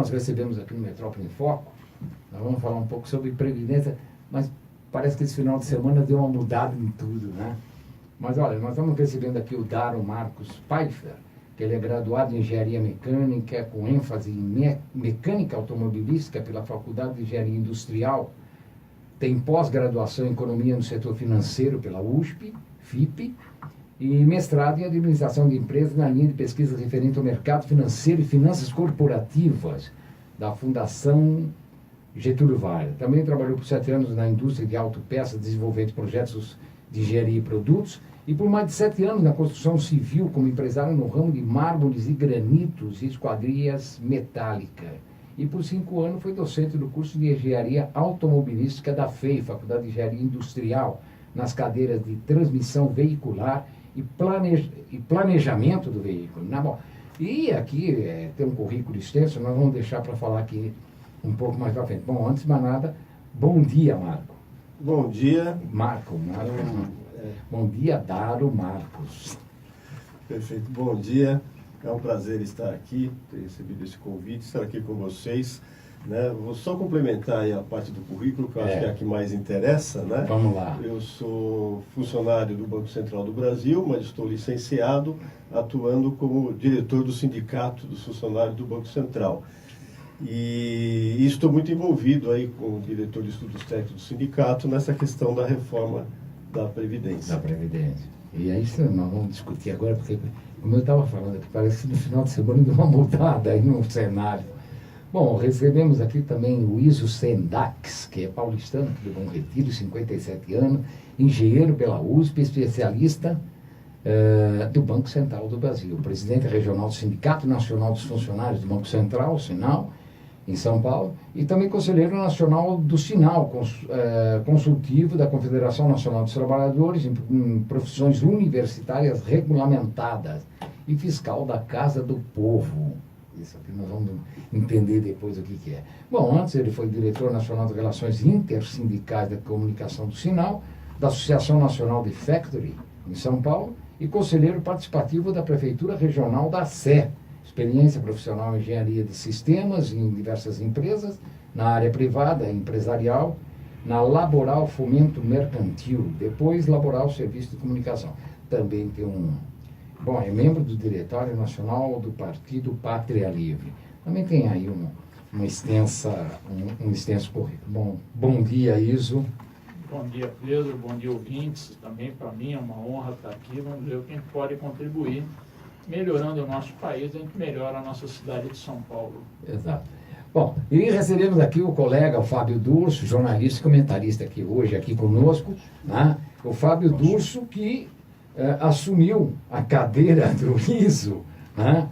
nós recebemos aqui no Metrópole em Foco, nós vamos falar um pouco sobre previdência, mas parece que esse final de semana deu uma mudada em tudo, né? Mas olha, nós estamos recebendo aqui o Daro Marcos Pfeiffer, que ele é graduado em Engenharia Mecânica, com ênfase em Mecânica Automobilística pela Faculdade de Engenharia Industrial, tem pós-graduação em Economia no Setor Financeiro pela USP, FIP, e mestrado em Administração de Empresas na linha de pesquisa referente ao mercado financeiro e finanças corporativas da Fundação Getúlio Vargas. Também trabalhou por 7 anos na indústria de autopeças, desenvolvendo projetos de engenharia e produtos, e por mais de 7 anos na construção civil, como empresário no ramo de mármores e granitos e esquadrias metálicas. E por 5 anos foi docente do curso de Engenharia Automobilística da FEI, Faculdade de Engenharia Industrial, nas cadeiras de transmissão veicular e planejamento do veículo. Bom, e aqui tem um currículo extenso, nós vamos deixar para falar aqui um pouco mais para frente. Bom, antes de mais nada, bom dia, Marco. Bom dia. Marco. Bom dia, Daro Marcos. Perfeito, bom dia. É um prazer estar aqui, ter recebido esse convite, estar aqui com vocês. Né? Vou só complementar aí a parte do currículo, que eu acho que é a que mais interessa. Né? Vamos lá. Eu sou funcionário do Banco Central do Brasil, mas estou licenciado, atuando como diretor do Sindicato dos Funcionários do Banco Central. E estou muito envolvido aí com o diretor de estudos técnicos do sindicato nessa questão da reforma da Previdência. Da Previdência. E é isso que nós vamos discutir agora, porque, como eu estava falando aqui, parece que no final de semana deu uma mudada aí no cenário. Bom, recebemos aqui também o Iso Sendax, que é paulistano, de Bom Retiro, 57 anos, engenheiro pela USP, especialista do Banco Central do Brasil, presidente regional do Sindicato Nacional dos Funcionários do Banco Central, Sinal, em São Paulo, e também conselheiro nacional do Sinal, consultivo da Confederação Nacional dos Trabalhadores em profissões universitárias regulamentadas e fiscal da Casa do Povo. Isso aqui nós vamos entender depois o que é. Bom, antes ele foi diretor nacional de Relações Intersindicais da Comunicação do Sinal, da Associação Nacional de Factory, em São Paulo, e conselheiro participativo da Prefeitura Regional da Sé. Experiência profissional em engenharia de sistemas em diversas empresas, na área privada, empresarial, na Laboral Fomento Mercantil, depois Laboral Serviço de Comunicação. Também tem Bom, é membro do Diretório Nacional do Partido Pátria Livre. Também tem aí um extenso currículo. Bom dia, Iso. Bom dia, Pedro. Bom dia, ouvintes. Também para mim é uma honra estar aqui. Vamos ver o que a gente pode contribuir, melhorando o nosso país, a gente melhora a nossa cidade de São Paulo. Exato. Bom, e recebemos aqui o colega, o Fábio Durso, jornalista e comentarista aqui conosco, né? O Fábio Durso, que assumiu a cadeira do ISO, né?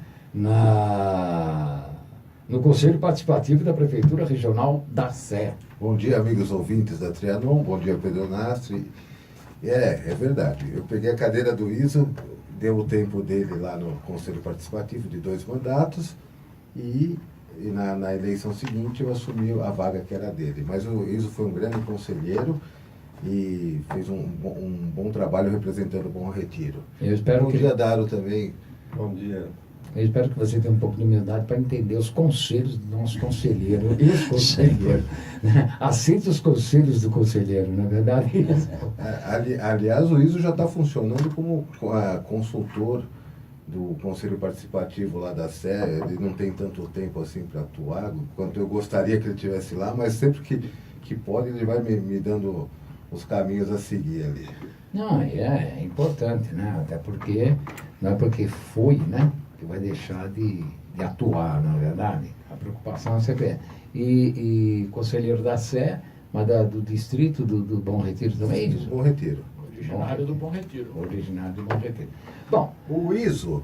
No Conselho Participativo da Prefeitura Regional da Sé. Bom dia, amigos ouvintes da Trianon. Bom dia, Pedro Nastri. É verdade. Eu peguei a cadeira do ISO, deu o tempo dele lá no Conselho Participativo de 2 mandatos e na eleição seguinte eu assumi a vaga que era dele. Mas o ISO foi um grande conselheiro e fez um bom trabalho representando o Bom Retiro. Bom dia, Daro, também. Bom dia. Eu espero que você tenha um pouco de humildade para entender os conselhos do nosso conselheiro, ex-conselheiro. Aceite os conselhos do conselheiro, não é verdade? Aliás, o ISO já está funcionando como consultor do Conselho Participativo lá da Sé. Ele não tem tanto tempo assim para atuar, quanto eu gostaria que ele estivesse lá, mas sempre que pode, ele vai me dando os caminhos a seguir ali. Não, é importante, né? Até porque, não é porque foi, né? Que vai deixar de atuar, na verdade. A preocupação é sempre e conselheiro da Sé, mas do distrito do Bom Retiro também? Sim, Bom Retiro. Originário do Bom Retiro. Originário do Bom Retiro. Bom, o ISO,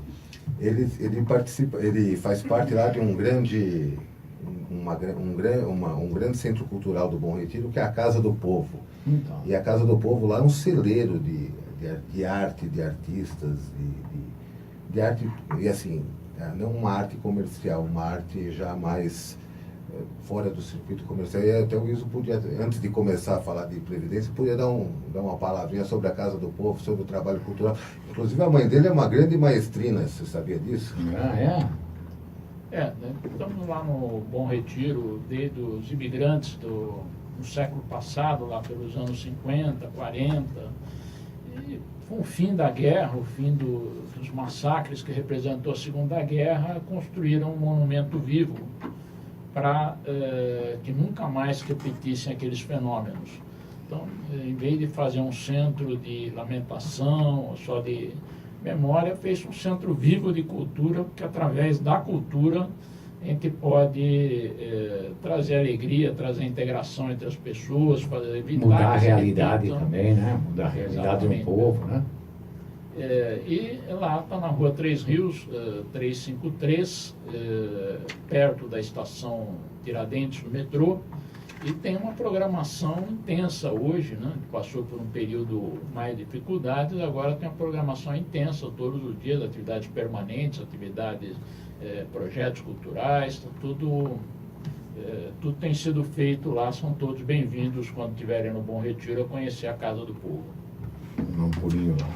ele faz parte lá de um grande centro cultural do Bom Retiro, que é a Casa do Povo. Então. E a Casa do Povo lá é um celeiro de arte, de artistas, de arte, e assim, não uma arte comercial, uma arte já mais fora do circuito comercial. E até o ISO podia, antes de começar a falar de Previdência, podia dar uma palavrinha sobre a Casa do Povo, sobre o trabalho cultural. Inclusive a mãe dele é uma grande maestrina, você sabia disso? Ah, é? Né, estamos lá no Bom Retiro, desde os imigrantes no século passado, lá pelos anos 50, 40, e com o fim da guerra, o fim dos massacres que representou a Segunda Guerra, construíram um monumento vivo para que nunca mais repetissem aqueles fenômenos. Então, em vez de fazer um centro de lamentação, só de memória, fez um centro vivo de cultura, porque através da cultura a gente pode trazer alegria, trazer integração entre as pessoas, evitar mudar a que se realidade repitam. também, né? Mudar a realidade do povo, né? E lá está na rua Três Rios, 353, perto da estação Tiradentes do metrô, e tem uma programação intensa hoje, né? Passou por um período mais de dificuldades, agora tem uma programação intensa todos os dias, atividades permanentes, atividades, projetos culturais, tudo tem sido feito lá, são todos bem-vindos quando estiverem no Bom Retiro a conhecer a Casa do Povo. Um pulinho lá.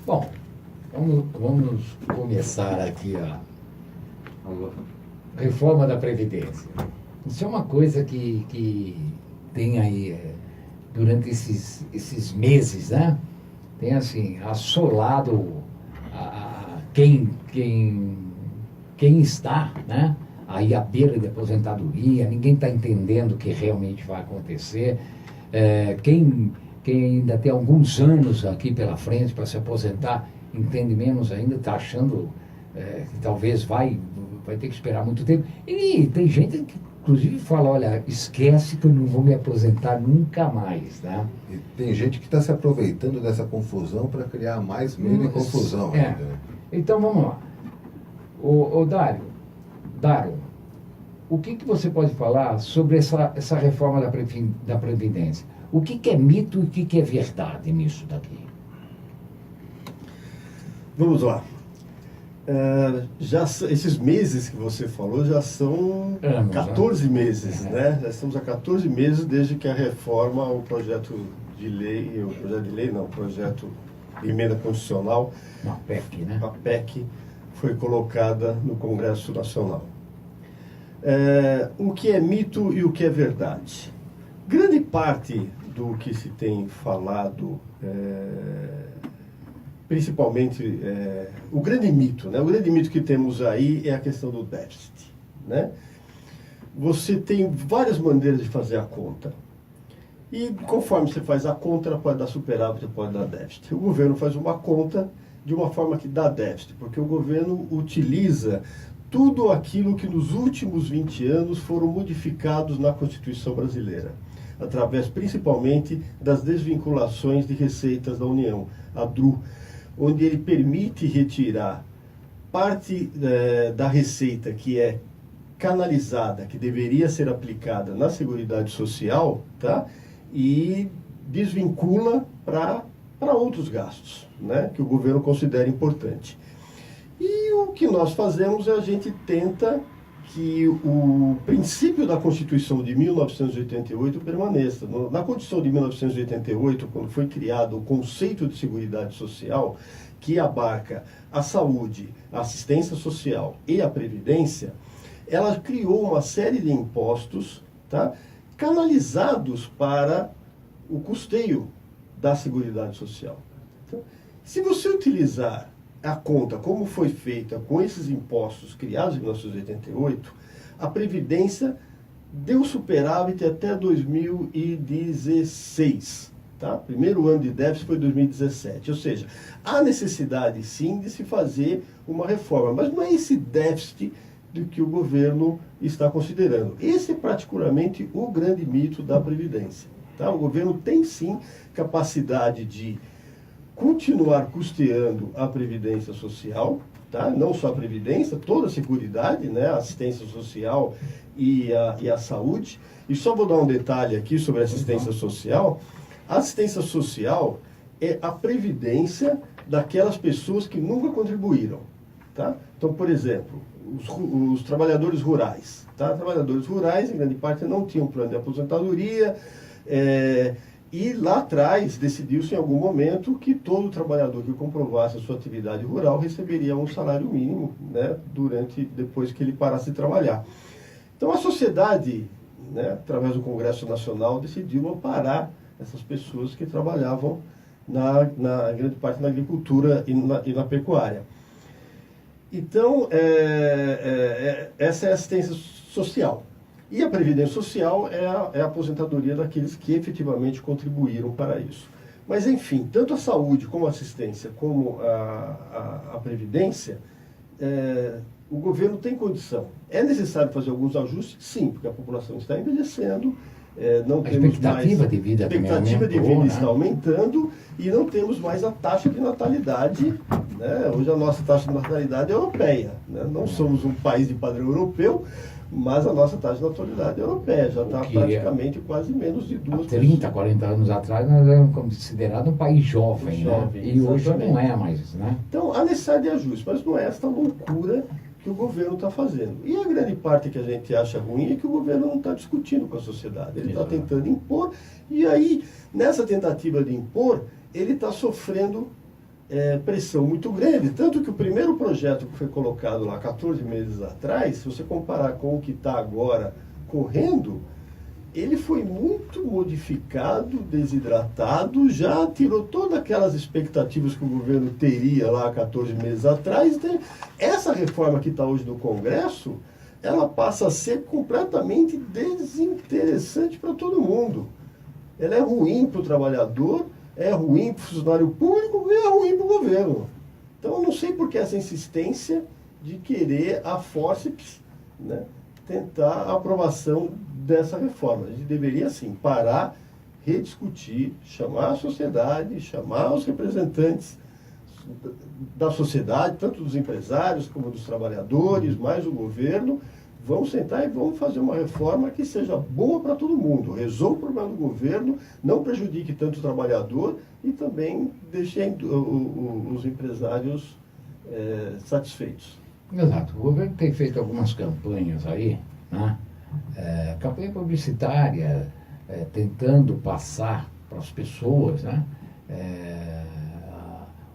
Bom, vamos começar aqui a reforma da Previdência. Isso é uma coisa que tem aí, durante esses meses, né? Tem assim, assolado quem está, né? Aí à beira de aposentadoria, ninguém está entendendo o que realmente vai acontecer. Quem ainda tem alguns anos aqui pela frente para se aposentar, entende menos ainda, está achando que talvez vai ter que esperar muito tempo. E tem gente que, inclusive, fala, olha, esquece que eu não vou me aposentar nunca mais, né? E tem gente que está se aproveitando dessa confusão para criar mais medo e confusão ainda, né? Então, vamos lá. Ô Dário, o que você pode falar sobre essa reforma da Previdência? O que é mito e o que é verdade nisso daqui? Vamos lá. Esses meses que você falou já são 14 meses, né? Já estamos há 14 meses desde que a reforma, o projeto de emenda constitucional, Uma PEC, né? a PEC, foi colocada no Congresso Nacional. O que é mito e o que é verdade? Grande parte do que se tem falado, principalmente o grande mito, né? O grande mito que temos aí é a questão do déficit, né? Você tem várias maneiras de fazer a conta. E conforme você faz a conta, ela pode dar superávit, pode dar déficit. O governo faz uma conta de uma forma que dá déficit, porque o governo utiliza tudo aquilo que nos últimos 20 anos foram modificados na Constituição brasileira, através principalmente das desvinculações de receitas da União, a DRU, onde ele permite retirar parte da receita que é canalizada, que deveria ser aplicada na Seguridade Social, tá? E desvincula para outros gastos, né? Que o governo considera importante. E o que nós fazemos é a gente tenta que o princípio da Constituição de 1988 permaneça. Na Constituição de 1988, quando foi criado o conceito de Seguridade Social, que abarca a saúde, a assistência social e a previdência, ela criou uma série de impostos, tá, canalizados para o custeio da Seguridade Social. Então, se você utilizar a conta como foi feita com esses impostos criados em 1988, a Previdência deu superávit até 2016. Tá? Primeiro ano de déficit foi 2017. Ou seja, há necessidade sim de se fazer uma reforma, mas não é esse déficit do que o governo está considerando. Esse é particularmente o grande mito da Previdência. Tá? O governo tem sim capacidade de continuar custeando a Previdência Social, tá? Não só a Previdência, toda a Seguridade, né? A assistência social e a saúde. E só vou dar um detalhe aqui sobre a assistência social. A assistência social é a previdência daquelas pessoas que nunca contribuíram. Tá? Então, por exemplo, os trabalhadores rurais. Tá? Trabalhadores rurais, em grande parte, não tinham plano de aposentadoria, E lá atrás decidiu-se em algum momento que todo trabalhador que comprovasse a sua atividade rural receberia um salário mínimo, né, depois que ele parasse de trabalhar. Então a sociedade, né, através do Congresso Nacional, decidiu amparar essas pessoas que trabalhavam na grande parte na agricultura e na pecuária. Então, essa é a assistência social. E a Previdência Social é a aposentadoria daqueles que efetivamente contribuíram para isso. Mas, enfim, tanto a saúde como a assistência, como a Previdência, o governo tem condição. É necessário fazer alguns ajustes? Sim, porque a população está envelhecendo, a expectativa de vida está aumentando e não temos mais a taxa de natalidade. Né? Hoje a nossa taxa de natalidade é europeia. Né? Não somos um país de padrão europeu, mas a nossa taxa de natalidade é europeia. Já está praticamente quase menos de 2 pessoas. 30, 40 anos atrás nós éramos considerados um país jovem, né? E hoje não é mais. Né? Então há necessidade de ajuste, mas não é esta loucura que o governo está fazendo. E a grande parte que a gente acha ruim é que o governo não está discutindo com a sociedade. Ele está tentando impor, e aí, nessa tentativa de impor, ele está sofrendo pressão muito grande. Tanto que o primeiro projeto que foi colocado lá 14 meses atrás, se você comparar com o que está agora correndo, ele foi muito modificado, desidratado, já tirou todas aquelas expectativas que o governo teria lá 14 meses atrás. Então, essa reforma que está hoje no Congresso, ela passa a ser completamente desinteressante para todo mundo. Ela é ruim para o trabalhador, é ruim para o funcionário público e é ruim para o governo. Então, eu não sei por que essa insistência de querer a fórceps, né, tentar a aprovação dessa reforma. A gente deveria, sim, parar, rediscutir, chamar a sociedade, chamar os representantes da sociedade, tanto dos empresários como dos trabalhadores, mais o governo. Vamos sentar e vamos fazer uma reforma que seja boa para todo mundo, resolva o problema do governo, não prejudique tanto o trabalhador e também deixe os empresários satisfeitos. Exato. O governo tem feito algumas campanhas aí, né? Campanha publicitária, tentando passar para as pessoas, né?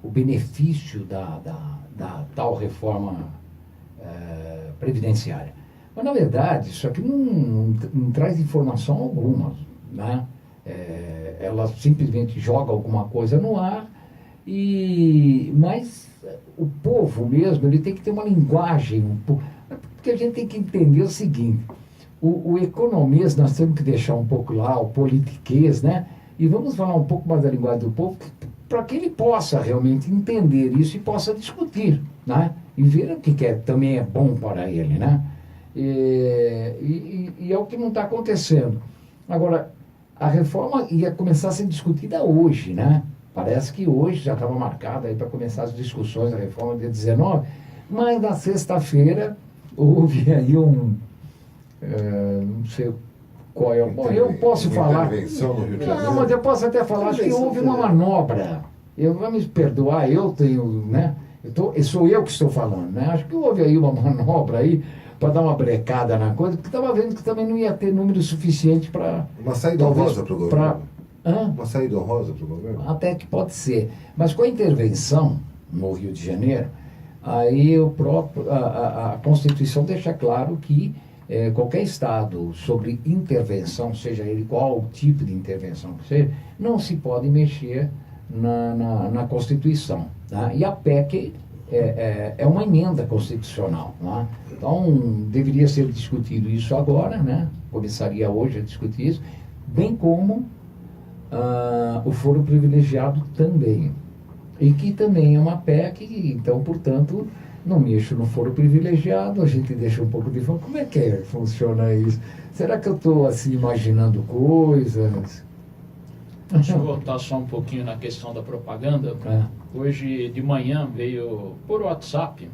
O benefício da tal reforma previdenciária. Mas, na verdade, isso aqui não traz informação alguma, né? Ela simplesmente joga alguma coisa no ar, mas o povo mesmo, ele tem que ter uma linguagem, porque a gente tem que entender o seguinte: o economês nós temos que deixar um pouco lá, o politiquês, né? E vamos falar um pouco mais da linguagem do povo, para que ele possa realmente entender isso e possa discutir, né? E ver o que também é bom para ele, né? E é o que não está acontecendo. Agora, a reforma ia começar a ser discutida hoje, né? Parece que hoje já estava marcada aí para começar as discussões da reforma dia 19, mas na sexta-feira houve aí não sei qual é o... Bom, eu posso falar... Não, mas eu posso até falar, acho que houve uma manobra. Vai me perdoar, eu tenho, né? Sou eu que estou falando, né? Acho que houve aí uma manobra aí para dar uma brecada na coisa, porque estava vendo que também não ia ter número suficiente para... Uma saída honrosa para o governo. Uma saída honrosa para o governo? Até que pode ser. Mas com a intervenção no Rio de Janeiro, aí a Constituição deixa claro que qualquer Estado sobre intervenção, seja ele qual tipo de intervenção que seja, não se pode mexer na Constituição. Tá? E a PEC é uma emenda constitucional. Tá? Então, deveria ser discutido isso agora, né? Começaria hoje a discutir isso, bem como o foro privilegiado também. E que também é uma PEC, então, portanto, não mexo no foro privilegiado, a gente deixa um pouco de fora. Como é que funciona isso? Será que eu estou assim imaginando coisas? Deixa eu voltar só um pouquinho na questão da propaganda. Hoje de manhã veio por WhatsApp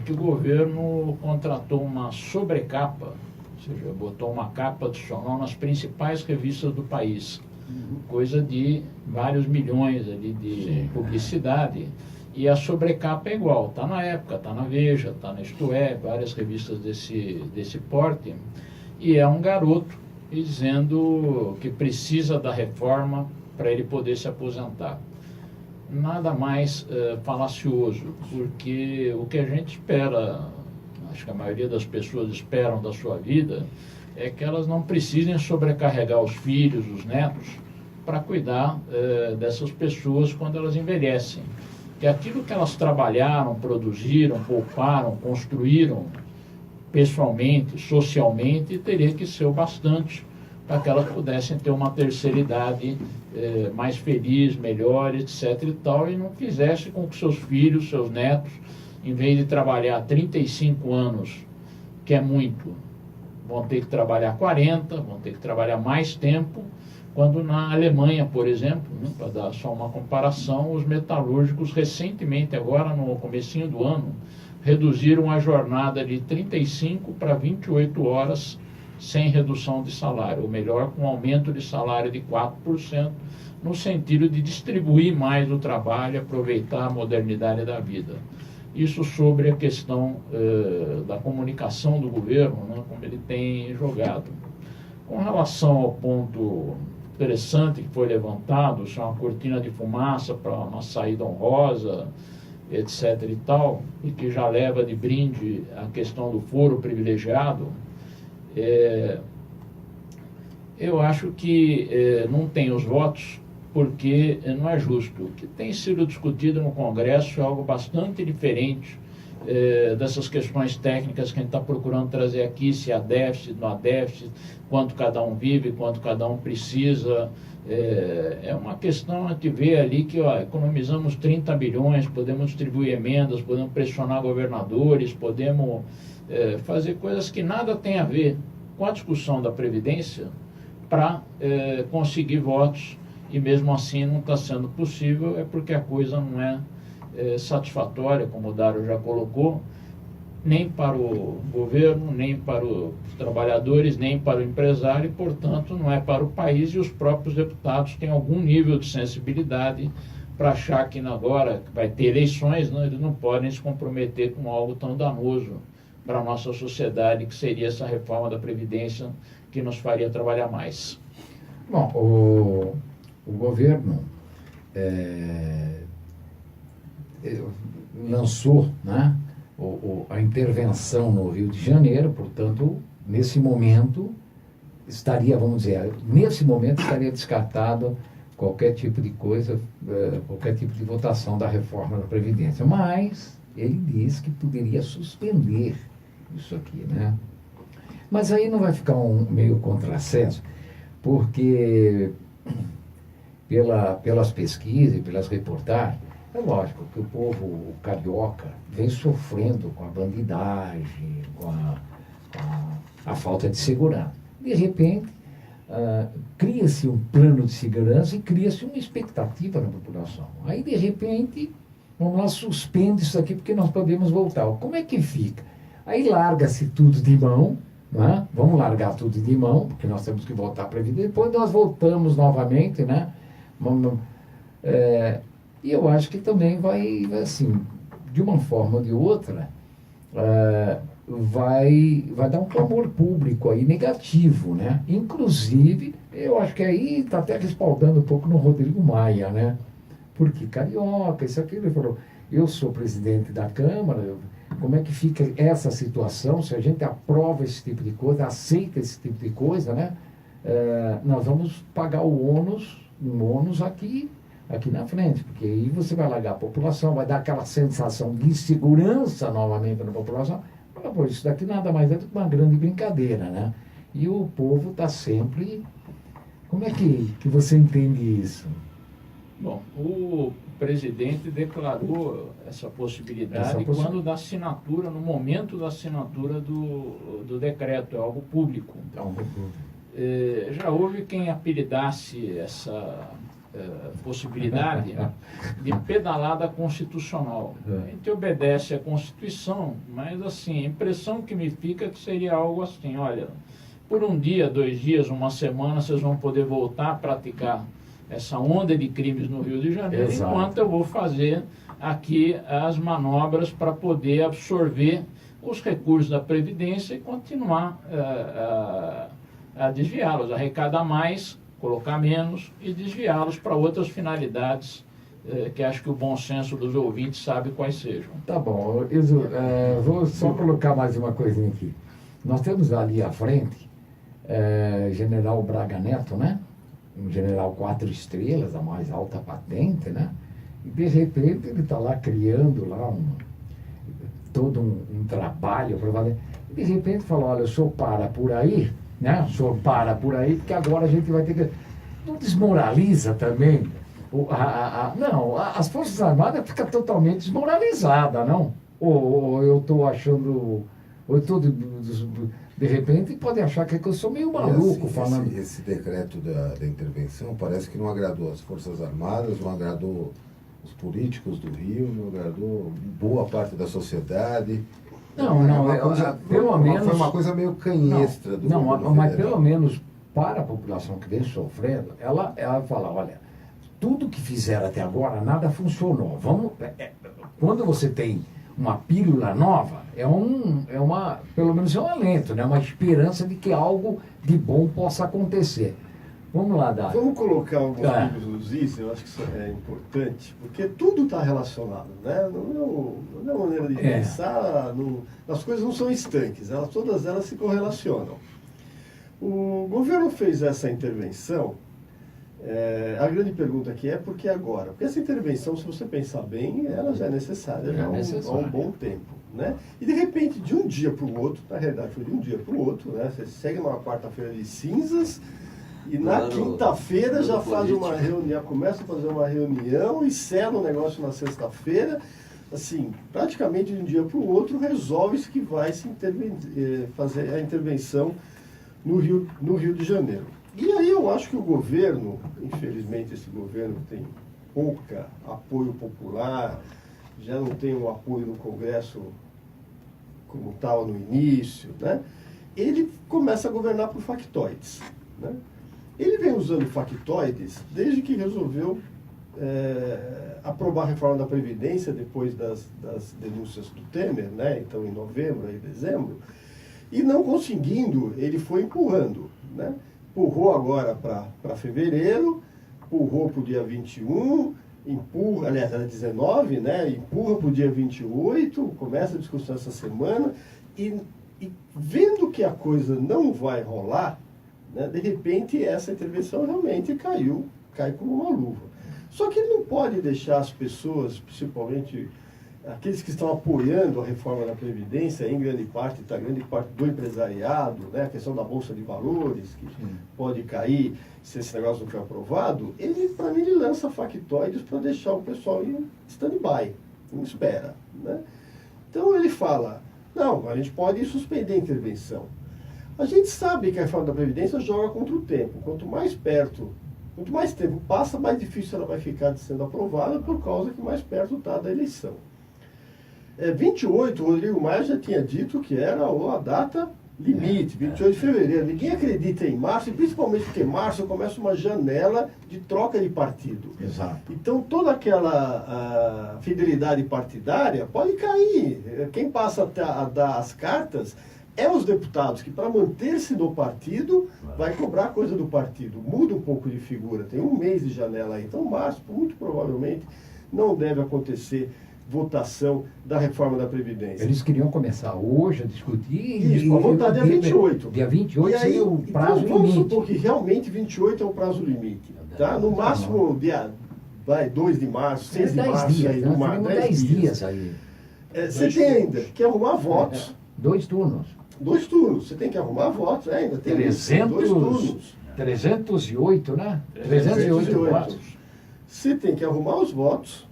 que o governo contratou uma sobrecapa, ou seja, botou uma capa adicional nas principais revistas do país. Coisa de vários milhões ali de publicidade. E a sobrecapa é igual, está na Época, está na Veja, está na Isto É, várias revistas desse porte. E é um garoto e dizendo que precisa da reforma para ele poder se aposentar. Nada mais falacioso, porque o que a gente espera, acho que a maioria das pessoas esperam da sua vida, é que elas não precisem sobrecarregar os filhos, os netos, para cuidar dessas pessoas quando elas envelhecem. Que aquilo que elas trabalharam, produziram, pouparam, construíram pessoalmente, socialmente, teria que ser o bastante para que elas pudessem ter uma terceira idade mais feliz, melhor, etc. e tal, e não fizesse com que seus filhos, seus netos, em vez de trabalhar 35 anos, que é muito, vão ter que trabalhar 40, vão ter que trabalhar mais tempo, quando na Alemanha, por exemplo, né, para dar só uma comparação, os metalúrgicos recentemente, agora no comecinho do ano, reduziram a jornada de 35 para 28 horas sem redução de salário, ou melhor, com aumento de salário de 4%, no sentido de distribuir mais o trabalho, aproveitar a modernidade da vida. Isso sobre a questão da comunicação do governo, né, como ele tem jogado. Com relação ao ponto interessante que foi levantado, isso é uma cortina de fumaça para uma saída honrosa, etc. e tal, e que já leva de brinde a questão do foro privilegiado, eu acho que não tem os votos porque não é justo. O que tem sido discutido no Congresso é algo bastante diferente dessas questões técnicas que a gente está procurando trazer aqui, se há déficit, não há déficit, quanto cada um vive, quanto cada um precisa. É uma questão, a gente vê ali que economizamos 30 bilhões, podemos distribuir emendas, podemos pressionar governadores, podemos fazer coisas que nada tem a ver com a discussão da Previdência para conseguir votos, e mesmo assim não está sendo possível, é porque a coisa não é satisfatória, como o Dário já colocou, nem para o governo, nem para os trabalhadores, nem para o empresário, e, portanto, não é para o país, e os próprios deputados têm algum nível de sensibilidade para achar que agora que vai ter eleições, né, eles não podem se comprometer com algo tão danoso para a nossa sociedade, que seria essa reforma da Previdência que nos faria trabalhar mais. Bom, o governo lançou, né, a intervenção no Rio de Janeiro, portanto, nesse momento estaria descartado qualquer tipo de coisa, qualquer tipo de votação da reforma da Previdência. Mas ele disse que poderia suspender isso aqui, né? Mas aí não vai ficar um meio contrassenso, porque pelas pesquisas e pelas reportagens, é lógico que o povo carioca vem sofrendo com a bandidagem, com a falta de segurança. De repente, cria-se um plano de segurança e cria-se uma expectativa na população. Aí, de repente, vamos lá, suspende isso aqui porque nós podemos voltar. Como é que fica? Aí larga-se tudo de mão, né? Vamos largar tudo de mão, porque nós temos que voltar para a vida. Depois nós voltamos novamente, né? E eu acho que também vai assim, de uma forma ou de outra, vai dar um clamor público aí negativo, né? Inclusive, eu acho que aí está até respaldando um pouco no Rodrigo Maia, né? Porque carioca, isso aqui, ele falou, eu sou presidente da Câmara, como é que fica essa situação, se a gente aprova esse tipo de coisa, aceita esse tipo de coisa, né? Nós vamos pagar o ônus aqui na frente, porque aí você vai largar a população, vai dar aquela sensação de insegurança novamente na população. Pô, isso daqui nada mais é do que uma grande brincadeira, né? E o povo está sempre... Como é que você entende isso? Bom, o presidente declarou essa possibilidade quando da assinatura, no momento da assinatura do decreto, é algo público. Já houve quem apelidasse essa possibilidade de pedalada constitucional. A gente obedece à Constituição, mas assim, a impressão que me fica é que seria algo assim, olha, por um dia, 2 dias, uma semana, vocês vão poder voltar a praticar essa onda de crimes no Rio de Janeiro, Exato. Enquanto eu vou fazer aqui as manobras para poder absorver os recursos da Previdência e continuar a desviá-los, arrecadar mais, colocar menos e desviá-los para outras finalidades que acho que o bom senso dos ouvintes sabe quais sejam. Tá bom, Iso, vou só colocar mais uma coisinha aqui. Nós temos ali à frente General Braga Neto, né? Um general 4 estrelas, a mais alta patente, né? E de repente ele está lá criando lá todo um trabalho, provavelmente. E de repente fala, olha, o senhor para por aí, né? O senhor para por aí, porque agora a gente vai ter que... Não desmoraliza também? Não, as Forças Armadas ficam totalmente desmoralizadas, não? Ou eu estou achando... Ou eu estou... De repente pode achar que eu sou meio maluco assim, falando. Esse decreto da intervenção parece que não agradou as Forças Armadas, não agradou os políticos do Rio, não agradou boa parte da sociedade. Não, pelo menos... Foi uma coisa meio canhestra do governo mas federal. pelo menos para a população que vem sofrendo, ela fala, olha, tudo que fizeram até agora, nada funcionou. Quando você tem uma pílula nova, pelo menos é um alento, né? Uma esperança de que algo de bom possa acontecer. Vamos lá, Dário. Vamos colocar alguns pingos nos is, eu acho que isso é importante, porque tudo está relacionado, né? Não é uma maneira de pensar, as coisas não são estanques, todas elas se correlacionam. O governo fez essa intervenção, a grande pergunta aqui é por que agora? Porque essa intervenção, se você pensar bem, ela já é necessária há um bom tempo. Né? E de repente, de um dia para o outro, na realidade foi de um dia para o outro, né? Você segue numa quarta-feira de cinzas e na quinta-feira já faz uma reunião, começa a fazer uma reunião e sela o negócio na sexta-feira. Assim, praticamente de um dia para o outro resolve-se que vai se fazer a intervenção no Rio de Janeiro. E aí eu acho que o governo, infelizmente esse governo tem pouca apoio popular, já não tem um apoio no Congresso como estava no início, né? Ele começa a governar por factoides, né? Ele vem usando factoides desde que resolveu aprovar a reforma da Previdência depois das denúncias do Temer, né? Então em novembro e dezembro, e não conseguindo, ele foi empurrando, né? Empurrou agora para fevereiro, empurrou para o dia 21, aliás, era 19, né? Empurra para o dia 28, começa a discussão essa semana, e vendo que a coisa não vai rolar, né? De repente essa intervenção realmente cai como uma luva. Só que ele não pode deixar as pessoas, principalmente aqueles que estão apoiando a reforma da Previdência, em grande parte do empresariado, né? A questão da Bolsa de Valores, que pode cair se esse negócio não for aprovado, para mim, ele lança factoides para deixar o pessoal em stand-by, em espera, né? Então ele fala, não, a gente pode suspender a intervenção. A gente sabe que a reforma da Previdência joga contra o tempo. Quanto mais tempo passa, mais difícil ela vai ficar de sendo aprovada, por causa que mais perto está da eleição. 28, o Rodrigo Maia já tinha dito que era a data limite, 28 de fevereiro. Ninguém acredita em março, e principalmente porque em março começa uma janela de troca de partido. Exato. Então toda aquela fidelidade partidária pode cair. Quem passa a dar as cartas os deputados que, para manter-se no partido, vai cobrar coisa do partido. Muda um pouco de figura, tem um mês de janela aí. Então março, muito provavelmente, não deve acontecer votação da reforma da Previdência. Eles queriam começar hoje a discutir... Isso, a votar dia 28. Dia 28 aí, seria o prazo então, vamos limite. supor que realmente 28 é o prazo limite. Tá? No máximo, dia 2 de março, 6 de 10 março, dias, aí, nós 10 dias aí. Você tem ainda que arrumar votos. 2 turnos. 2 turnos. Você tem que arrumar votos ainda. Tem 2 turnos. 308, né? 308 votos. Você tem que arrumar os votos.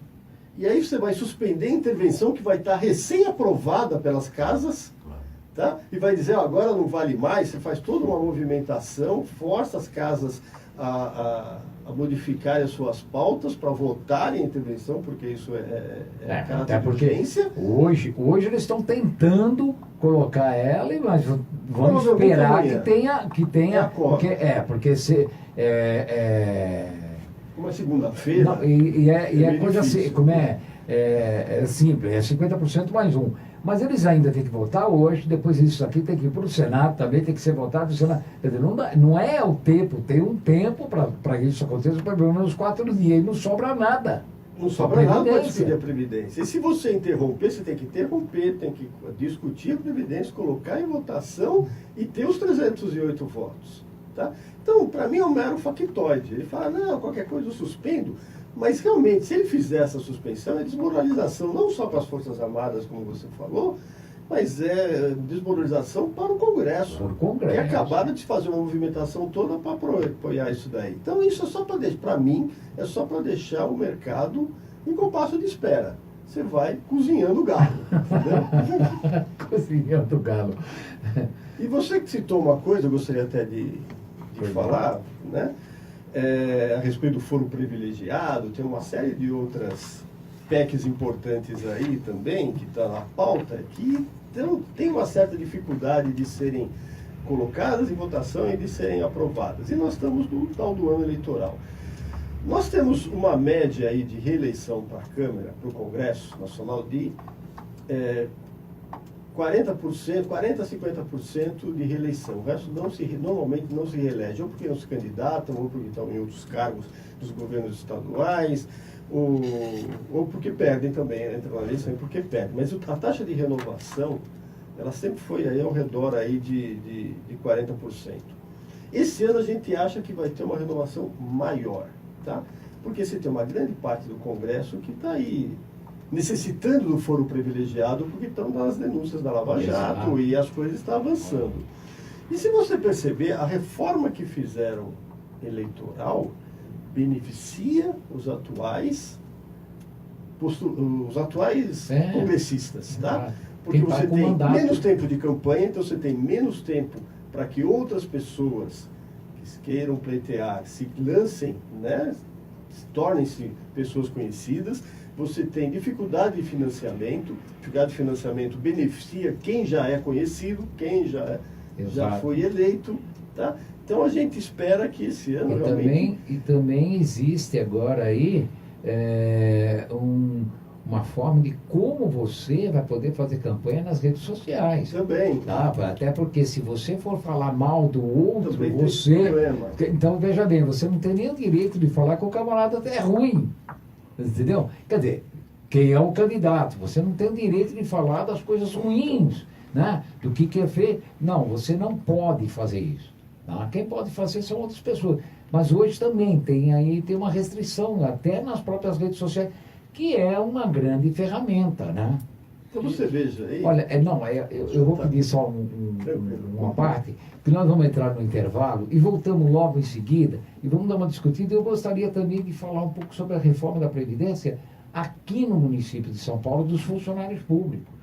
E aí você vai suspender a intervenção que vai estar recém-aprovada pelas casas, tá? E vai dizer, agora não vale mais, você faz toda uma movimentação, força as casas a modificarem as suas pautas para votarem a intervenção, porque isso é caráter de urgência. Hoje eles estão tentando colocar ela, mas vamos esperar que tenha porque Uma segunda-feira. Não, e é meio coisa difícil. assim, como é simples, é 50% mais um. Mas eles ainda têm que votar hoje, depois isso aqui tem que ir para o Senado, também tem que ser votado no Senado. Quer dizer, não é o tempo, tem um tempo para isso acontecer, pelo menos 4 dias, e não sobra nada. Não sobra nada para Previdência. discutir a Previdência. E se você interromper, você tem que interromper, tem que discutir a Previdência, colocar em votação e ter os 308 votos. Tá? Então, para mim é um mero factoide. Ele fala, não, qualquer coisa eu suspendo. Mas realmente, se ele fizer essa suspensão, é desmoralização, não só para as Forças Armadas, como você falou, mas é desmoralização para o Congresso. Para o Congresso. Que acabaram de fazer uma movimentação toda para apoiar isso daí. Então, isso é só para deixar, para mim, é só para deixar o mercado em compasso de espera. Você vai cozinhando o galo. Entendeu? Cozinhando o galo. E você que citou uma coisa, eu gostaria até de falar, né? A respeito do foro privilegiado, tem uma série de outras PECs importantes aí também, que está na pauta, que tem uma certa dificuldade de serem colocadas em votação e de serem aprovadas. E nós estamos no tal do ano eleitoral. Nós temos uma média aí de reeleição para a Câmara, para o Congresso Nacional, de 40%, 40% a 50% de reeleição. O resto normalmente não se reelege, ou porque não se candidatam, ou porque estão em outros cargos dos governos estaduais, ou porque perdem também, entram na eleição e porque perdem. Mas a taxa de renovação, ela sempre foi aí ao redor aí de 40%. Esse ano a gente acha que vai ter uma renovação maior, tá? Porque você tem uma grande parte do Congresso que está aí necessitando do foro privilegiado porque estão nas denúncias da Lava Jato e as coisas estão avançando. E se você perceber, a reforma que fizeram eleitoral beneficia os atuais congressistas, tá? Porque Quem tá você com tem mandato. menos tempo de campanha, então você tem menos tempo para que outras pessoas que queiram pleitear se lancem, né? Tornem-se pessoas conhecidas. Você tem dificuldade de financiamento. Dificuldade de financiamento beneficia quem já é conhecido, quem já foi eleito, tá? Então a gente espera que esse ano realmente... Também existe agora aí uma forma de como você vai poder fazer campanha nas redes sociais. Também. Tá? Até porque se você for falar mal do outro, Também tem você... problema. Então, veja bem, você não tem nem o direito de falar que o camarada é ruim. Entendeu? Quer dizer, quem é o candidato? Você não tem o direito de falar das coisas ruins, né? Do que é feito. Não, você não pode fazer isso. Tá? Quem pode fazer são outras pessoas. Mas hoje também tem uma restrição, até nas próprias redes sociais, que é uma grande ferramenta, né? Então você veja aí... Olha, eu vou pedir só uma parte, que nós vamos entrar no intervalo e voltamos logo em seguida e vamos dar uma discutida. Eu gostaria também de falar um pouco sobre a reforma da Previdência aqui no município de São Paulo dos funcionários públicos.